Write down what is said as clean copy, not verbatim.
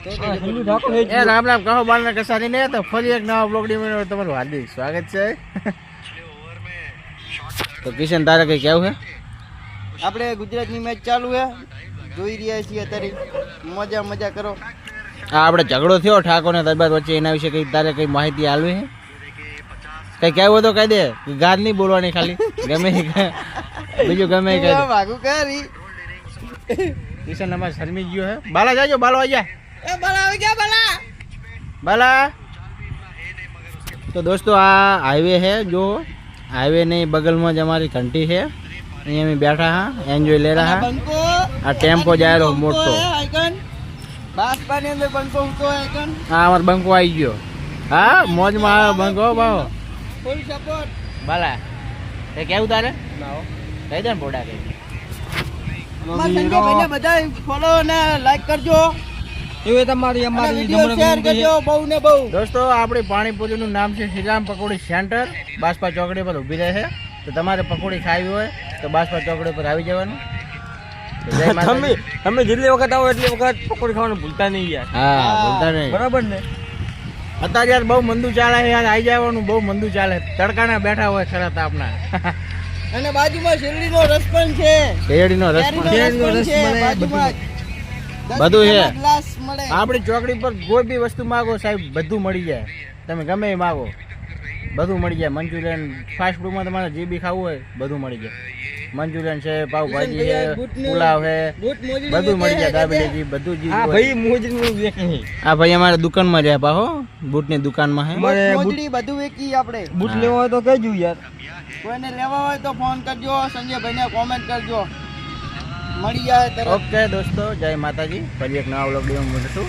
રામ રામ કહો બાલના કસારી ને તો ફરી એક નવા બ્લોગડી માં તમારું હાર્દિક સ્વાગત છે. તો કિશન તારે કઈ કેવું છે? આપણે ગુજરાતની મેચ ચાલુ છે, જોઈ રહ્યા છીએ અત્યારે. મજા મજા કરો. આ આપણે ઝઘડો થયો ઠાકોર ને દરબાર વચ્ચે, એના વિશે કઈ તારે કઈ માહિતી આલવી છે? કઈ કેવું તો કહી દે, ગાદ નહીં બોલવાની, ખાલી ગમે બીજું ગમે કહી દે. ભાગું કરી કિશન અમારે શરમી ગયો હે. બાલા જાજો, બાલો આજા. એ બાલા આવી ગયા, બાલા બાલા. તો દોસ્તો આ હાઈવે है, जो हाईवे नहीं बगल में हमारी घंटी है, અહીંયા અમે બેઠા હા, એન્જોય લે રહા. બંકો આ ટેમ્પો જાય રહ્યો મોટો. આઈકન બાસપાની અંદર બંકો ઉતો આઈકન. હા અમાર બંકો આવી ગયો. હા મોજમાં આવ્યો બંકો બાવો. Full support. બાલા એ કેવું તારે? કહી દે ને પોડા કઈ. સંજય ભાઈને બધા ફોલો અને લાઈક કરજો. એ તમારી અમારી શેર કરજો બહુ ને બહુ. દોસ્તો આપણી પાણીપુરીનું નામ છે શ્રીરામ પકોડી સેન્ટર. બાસપા ચોકડી પર ઊભી રહે છે. તો તમારે પકોડી ખાવી હોય તો બાસપા ચોકડી પર આવી જવાનું. તો જય માતાજી. તમે જેટલી વખત આવો એટલી વખત પકોડી ખાવાનું ભૂલતા નહીં યાર. હા ભૂલતા નહીં. બરાબર ને? અત્યારે યાર બહુ મંદુ ચાલે છે યાર, આવી જવાનું બહુ મંદુ ચાલે. તડકાના બેઠા હોય ખરા તાપના. અને બાજુમાં શેરડીનો રસ પણ છે. શેરડીનો રસ પણ છે. શેરડીનો રસ મળે બાજુમાં. બધું છે. ગ્લાસ મળે. આપણી ચોકડી પર કોઈ બી વસ્તુ માગો સાહેબ બધું મળી જાય. તમે ગમે એ માગો બધું મળી જાય. મંચુરિયન ફાસ્ટ ફૂડમાં તમારે જે બી ખાવું હોય બધું મળી જાય. મંચુરિયન છે, પાવભાજી છે, પુલાવ છે, બધું મળી જાય. દાબેલી બધું જ. હા ભાઈ મોજરીનું વેચે. આ ભાઈ અમારે દુકાનમાં જાય પાહો, બૂટની દુકાનમાં હે. અમારે મોજડી બધું વેચી આપણે. બૂટ લેવો હોય તો કહેજો યાર. કોઈને લેવા હોય તો ફોન કરજો, સંજયભાઈને કોમેન્ટ કરજો, મળી જાય તરત. ઓકે દોસ્તો, જય માતાજી. ફરી એક નવા વ્લોગ મળીશું.